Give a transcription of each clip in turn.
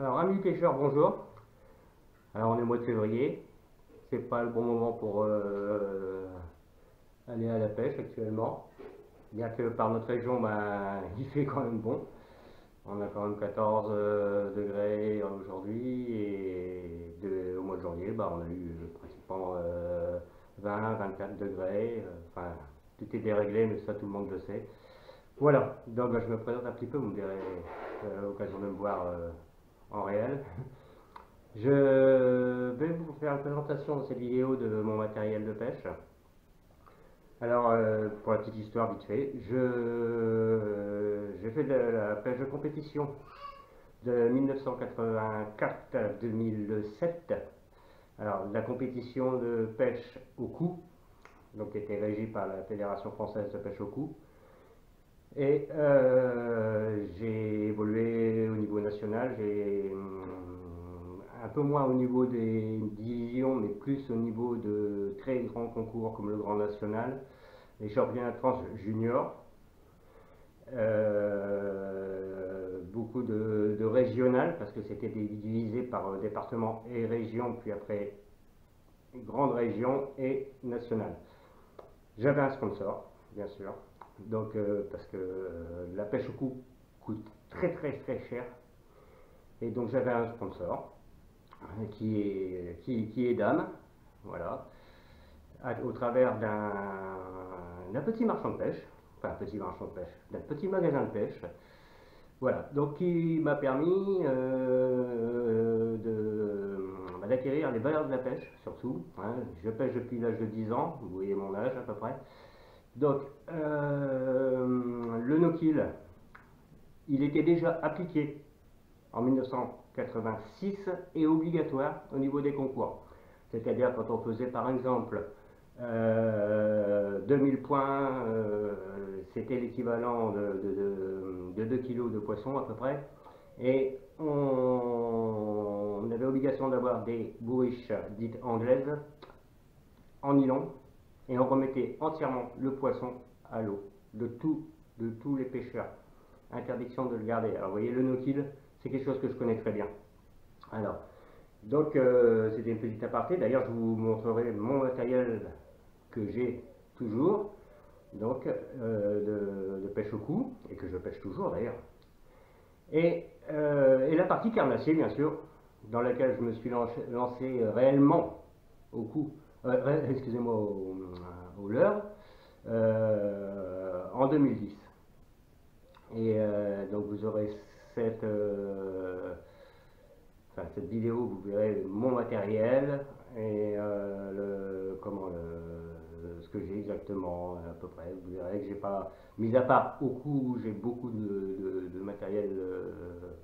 Alors, amis pêcheurs, bonjour. Alors, on est au mois de février. C'est pas le bon moment pour aller à la pêche actuellement. Bien que par notre région, il fait quand même bon. On a quand même 14 degrés aujourd'hui et au mois de janvier, on a eu pratiquement 20-24 degrés. Enfin, tout est déréglé, mais ça tout le monde le sait. Voilà, donc je me présente un petit peu, vous me direz l'occasion de me voir en réel. Je vais vous faire une présentation dans cette vidéo de mon matériel de pêche. Alors, pour la petite histoire vite fait, j'ai fait de la pêche de compétition de 1984 à 2007. Alors, la compétition de pêche au coup, donc qui était régie par la Fédération française de pêche au coup. Et j'ai évolué au niveau national, j'ai un peu moins au niveau des divisions, mais plus au niveau de très grands concours comme le Grand National, les championnats de France junior, beaucoup de régionales, parce que c'était divisé par département et région, puis après grande région et nationale. J'avais un sponsor, bien sûr, donc parce que la pêche au coup coûte très cher, et donc j'avais un sponsor qui est dame, voilà, au travers d'un petit marchand de pêche, enfin un petit marchand de pêche, d'un petit magasin de pêche, voilà, donc qui m'a permis d'acquérir les valeurs de la pêche, surtout, hein. Je pêche depuis l'âge de 10 ans, vous voyez mon âge à peu près. Donc, le no-kill, il était déjà appliqué en 1986 et obligatoire au niveau des concours. C'est-à-dire quand on faisait par exemple 2000 points, c'était l'équivalent de 2 kg de poisson à peu près. Et on avait obligation d'avoir des bourriches dites anglaises en nylon et on remettait entièrement le poisson à l'eau de tous les pêcheurs. Interdiction de le garder. Alors vous voyez, le no-kill, c'est quelque chose que je connais très bien. Alors, donc c'était une petite aparté. D'ailleurs, je vous montrerai mon matériel que j'ai toujours, donc de pêche au coup, et que je pêche toujours d'ailleurs. Et la partie carnassier, bien sûr, dans laquelle je me suis lancé réellement au coup, excusez-moi, au leurre, en 2010. Et donc vous aurez cette vidéo, vous verrez mon matériel et ce que j'ai exactement à peu près. Vous verrez que j'ai pas, mis à part au coup, j'ai beaucoup de matériel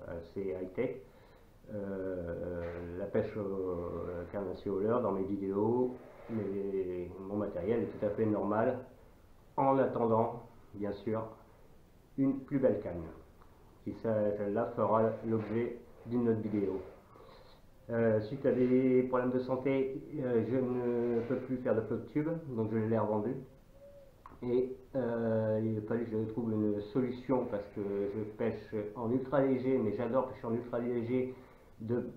assez high-tech. La pêche carnassier au leurre dans mes vidéos, mais mon matériel est tout à fait normal en attendant, bien sûr, une plus belle canne qui celle-là fera l'objet d'une autre vidéo. Suite à des problèmes de santé, je ne peux plus faire de flotte tube, donc je l'ai revendu. Et il a fallu que je trouve une solution parce que je pêche en ultra léger, mais j'adore pêcher en ultra léger de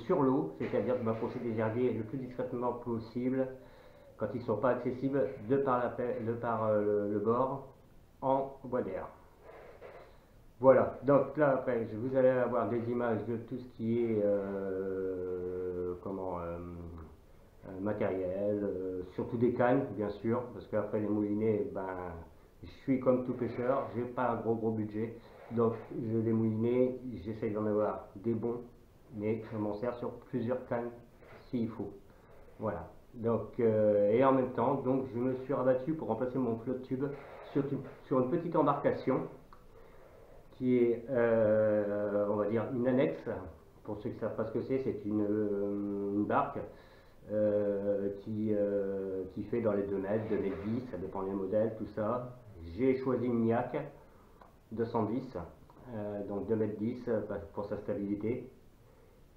sur l'eau, c'est-à-dire de m'approcher des herbiers le plus discrètement possible quand ils ne sont pas accessibles de par le bord en bois d'air. Voilà, donc là après vous allez avoir des images de tout ce qui est matériel, surtout des cannes bien sûr, parce qu'après les moulinets, je suis comme tout pêcheur, j'ai pas un gros budget, donc les moulinets, j'essaye d'en avoir des bons, mais je m'en sers sur plusieurs cannes s'il faut. Voilà, donc et en même temps, donc je me suis rabattu pour remplacer mon flotte tube sur une petite embarcation qui est, on va dire, une annexe. Pour ceux qui ne savent pas ce que c'est une barque qui fait dans les 2 mètres, 2 mètres 10, ça dépend des modèles, tout ça. J'ai choisi une Miak 210, donc 2 mètres 10 pour sa stabilité,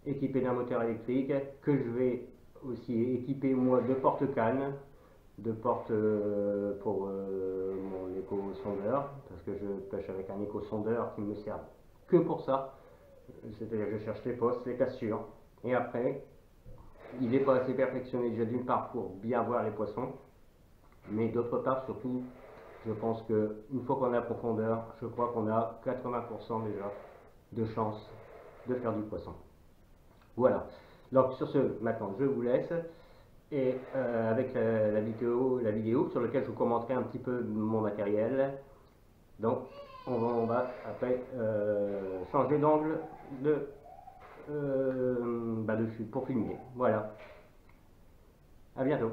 équipée d'un moteur électrique que je vais aussi équiper moi de porte-canne, de porte pour mon éco-sondeur, parce que je pêche avec un éco-sondeur qui me sert que pour ça. c'est-à-dire que je cherche les postes, les cassures, et après, il n'est pas assez perfectionné déjà d'une part pour bien voir les poissons, mais d'autre part surtout, je pense qu'une fois qu'on a la profondeur, je crois qu'on a 80% déjà de chance de faire du poisson. Voilà. Donc sur ce, maintenant je vous laisse et avec la vidéo sur laquelle je vous commenterai un petit peu mon matériel. Donc on va après changer d'angle dessus pour filmer. Voilà. À bientôt.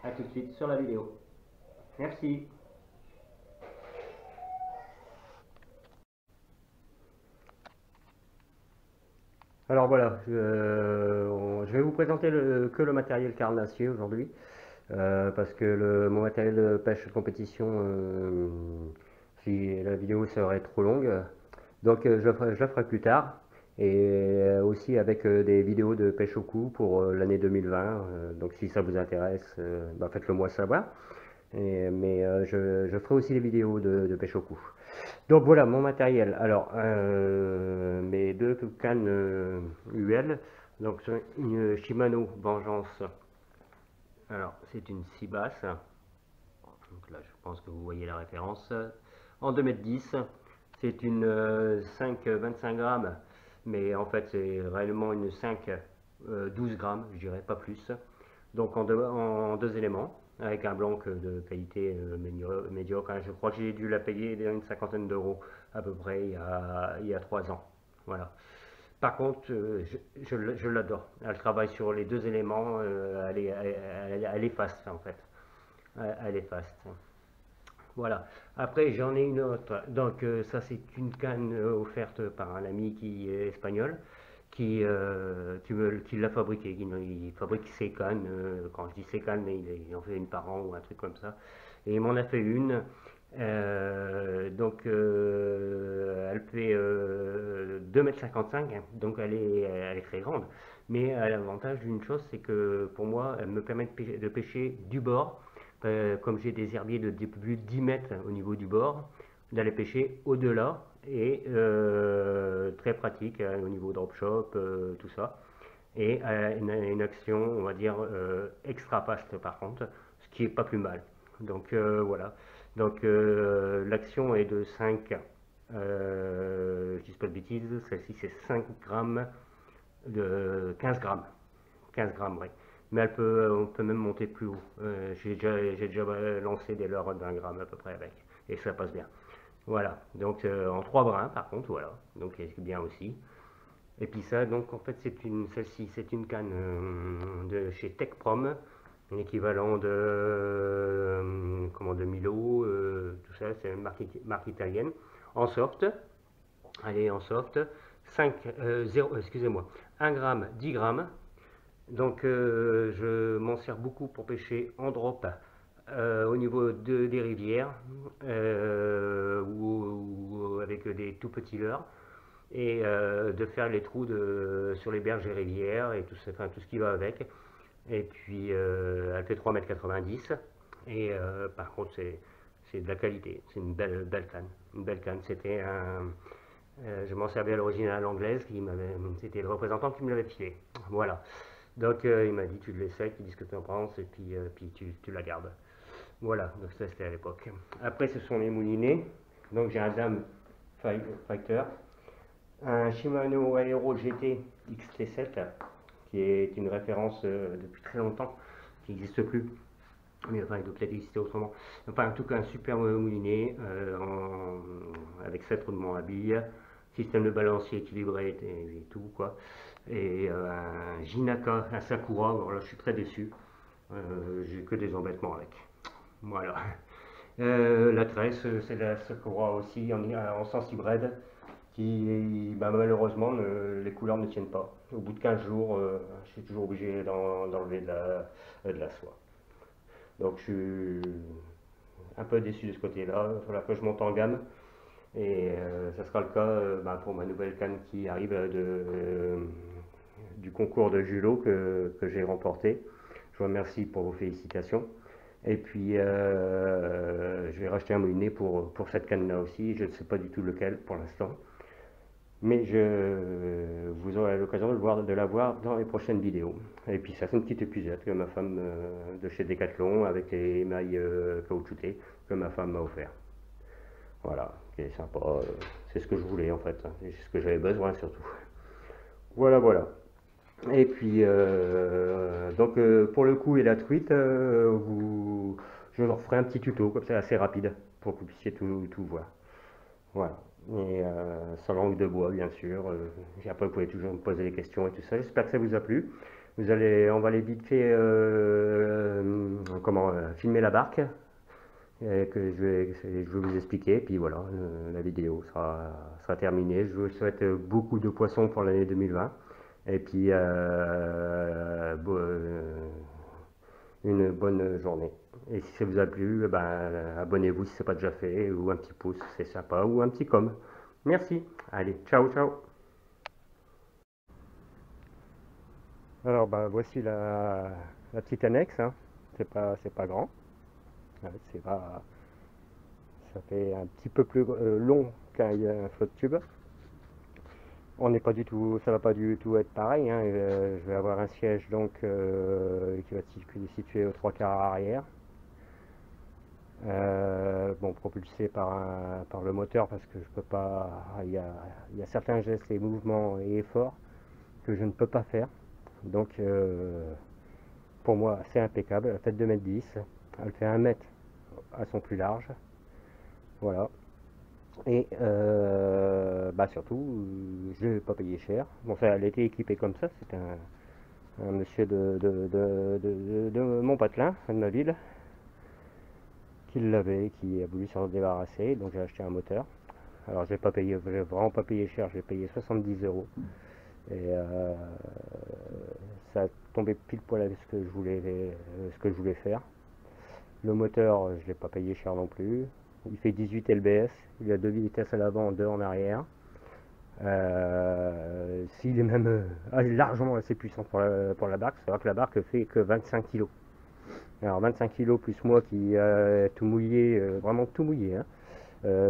À tout de suite sur la vidéo. Merci. Alors voilà, je vais vous présenter que le matériel carnassier aujourd'hui, parce que mon matériel de pêche de compétition, si la vidéo serait trop longue, donc je la ferai plus tard, et aussi avec des vidéos de pêche au cou pour l'année 2020, donc si ça vous intéresse, faites-le moi savoir, mais je ferai aussi des vidéos de pêche au cou. Donc voilà mon matériel. Alors, mes deux cannes UL. Donc une Shimano Vengeance. Alors c'est une 6 basse. Donc là je pense que vous voyez la référence. En 2,10 m. C'est une 5 25 grammes. Mais en fait c'est réellement une 5 12 grammes, je dirais pas plus. Donc en deux éléments, avec un blanc de qualité médiocre. Je crois que j'ai dû la payer une cinquantaine d'euros à peu près il y a 3 ans. Voilà. Par contre, je l'adore. Elle travaille sur les deux éléments, elle est faste en fait. Elle est faste. Voilà. Après, j'en ai une autre. Donc, ça, c'est une canne offerte par un ami qui est espagnol, qui l'a fabriqué. Il fabrique ses cannes. Quand je dis ses cannes, il en fait une par an ou un truc comme ça. Et il m'en a fait une. Elle fait 2,55 m, donc elle est très grande. Mais l'avantage d'une chose, c'est que pour moi, elle me permet de pêcher du bord. Comme j'ai des herbiers de plus de 10 mètres au niveau du bord, d'aller pêcher au-delà et très pratique au niveau drop shop, tout ça. Et une action, on va dire, extra fast par contre, ce qui est pas plus mal. Donc voilà. Donc l'action est de 5, je dis pas de bêtises, celle-ci c'est 5 grammes de 15 grammes. 15 grammes, oui. Mais on peut même monter plus haut. J'ai déjà lancé des leurres d'1 gramme à peu près avec. Et ça passe bien. Voilà. Donc en 3 brins par contre, voilà. Donc c'est bien aussi. Et puis ça, donc en fait celle-ci c'est une canne de chez Techprom. Un équivalent de Milo, tout ça, c'est une marque italienne. En soft. Allez, en soft. 1 gramme, 10 grammes. Donc je m'en sers beaucoup pour pêcher en drop au niveau des rivières ou avec des tout petits leurres et de faire les trous sur les berges et rivières et tout ce qui va avec. Et puis elle fait 3,90 m et par contre c'est de la qualité, c'est une belle canne. Une belle canne, je m'en servais à l'origine à l'anglaise, c'était le représentant qui me l'avait filé. Voilà. Donc il m'a dit tu l'essayes, tu dis ce que tu en penses et puis tu la gardes. Voilà, donc ça c'était à l'époque. Après ce sont les moulinets. Donc j'ai un Dame Fighter, un Shimano Aero GT XT7 qui est une référence depuis très longtemps, qui n'existe plus. Mais enfin, il doit peut-être exister autrement. Enfin, en tout cas, un super moulinet avec 7 roulements à billes, système de balancier équilibré et tout, quoi. Et un Jinaka, un Sakura. Alors là, je suis très déçu. J'ai que des embêtements avec. Voilà. La tresse, c'est la Sakura aussi en sensibraide qui, malheureusement, les couleurs ne tiennent pas. Au bout de 15 jours, je suis toujours obligé d'enlever de la soie. Donc je suis un peu déçu de ce côté-là. Il faudra que je monte en gamme. Et ça sera le cas pour ma nouvelle canne qui arrive du concours de Julot que j'ai remporté. Je vous remercie pour vos félicitations. Et puis je vais racheter un moulinet pour cette canne-là aussi. Je ne sais pas du tout lequel pour l'instant. Mais vous aurez l'occasion de la voir dans les prochaines vidéos. Et puis ça, c'est une petite épuisette que ma femme de chez Decathlon avec les émails caoutchoutés que ma femme m'a offert. Voilà, qui est sympa. C'est ce que je voulais en fait, c'est ce que j'avais besoin surtout. Voilà, voilà. Et puis donc pour le coup et la truite, je leur ferai un petit tuto comme ça assez rapide pour que vous puissiez tout voir. Voilà. Et sans langue de bois, bien sûr. Et après, vous pouvez toujours me poser des questions et tout ça. J'espère que ça vous a plu. On va aller vite fait, filmer la barque et que je vais vous expliquer. Puis voilà, la vidéo sera terminée. Je vous souhaite beaucoup de poissons pour l'année 2020. Et puis, une bonne journée. Et si ça vous a plu, eh ben, abonnez-vous si ce n'est pas déjà fait, ou un petit pouce, c'est sympa, ou un petit com. Merci. Allez, ciao, ciao. Alors, bah, voici la petite annexe. Hein. C'est pas grand. C'est pas, ça fait un petit peu plus long qu'un flotte tube. On n'est pas du tout, ça va pas du tout être pareil. Hein. Je vais avoir un siège donc qui va être situé aux 3/4 arrière. Bon, propulsé par le moteur parce que je peux pas. Il y a certains gestes et mouvements et efforts que je ne peux pas faire. Donc, pour moi, c'est impeccable. Elle fait 2,10 m. Elle fait 1 mètre à son plus large. Voilà. Et bah surtout, je n'ai pas payé cher. Bon, ça, elle était équipée comme ça. C'est un monsieur de mon patelin, de ma ville, qui l'avait, qui a voulu s'en débarrasser. Donc j'ai acheté un moteur. Alors j'ai vraiment pas payé cher. J'ai payé 70 €. Et ça a tombé pile poil avec ce que je voulais faire. Le moteur, je l'ai pas payé cher non plus. Il fait 18 lbs. Il a 2 vitesses à l'avant, 2 en arrière. S'il est même largement assez puissant pour la barque, c'est vrai que la barque fait que 25 kg. Alors 25 kg plus moi qui tout mouillé, vraiment tout mouillé, hein,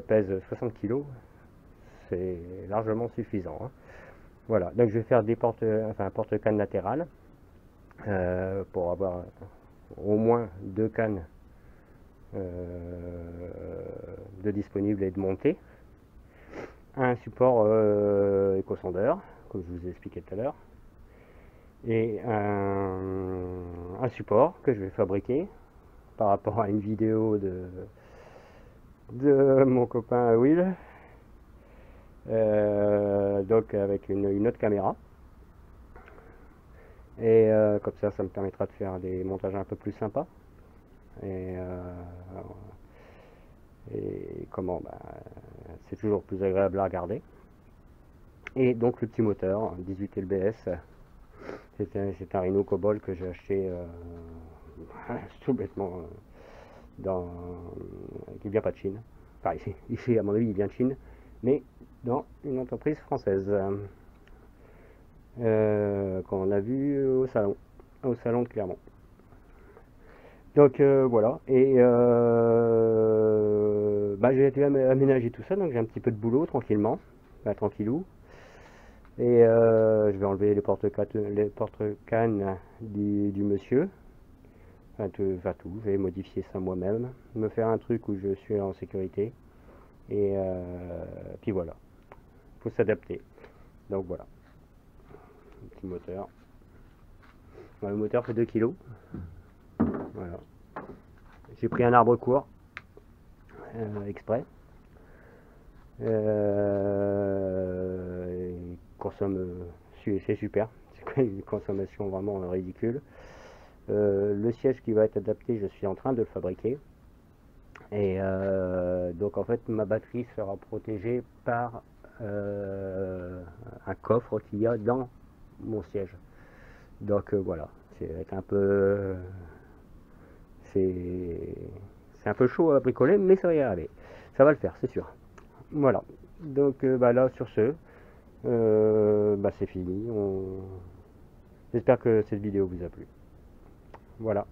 pèse 60 kg, c'est largement suffisant. Hein. Voilà, donc je vais faire des porte-cannes latérales pour avoir au moins 2 cannes de disponibles et de montée. Un support éco-sondeur, comme je vous ai expliqué tout à l'heure, et un support que je vais fabriquer par rapport à une vidéo de mon copain Will, donc avec une autre caméra. Et comme ça me permettra de faire des montages un peu plus sympas. Et comment, bah, c'est toujours plus agréable à regarder. Et donc le petit moteur 18 lbs, c'est un Rhino Cobalt que j'ai acheté tout bêtement qui vient pas de Chine. Enfin ici à mon avis il vient de Chine, mais dans une entreprise française qu'on a vu au salon de Clermont. Donc voilà, et bah, j'ai été aménager tout ça, donc j'ai un petit peu de boulot tranquillement, bah, tranquillou. Et je vais enlever les porte-cannes du monsieur, enfin tout, je vais modifier ça moi-même, me faire un truc où je suis en sécurité, et puis voilà, faut s'adapter. Donc voilà, un petit moteur. Bon, le moteur fait 2 kg. Voilà. J'ai pris un arbre court exprès. Il consomme, c'est super, c'est une consommation vraiment ridicule. Le siège qui va être adapté, je suis en train de le fabriquer. Et donc en fait ma batterie sera protégée par un coffre qu'il y a dans mon siège. Donc voilà, c'est un peu c'est un peu chaud à bricoler, mais ça va y arriver. Ça va le faire, c'est sûr. Voilà. Donc bah là sur ce, bah c'est fini. J'espère que cette vidéo vous a plu. Voilà.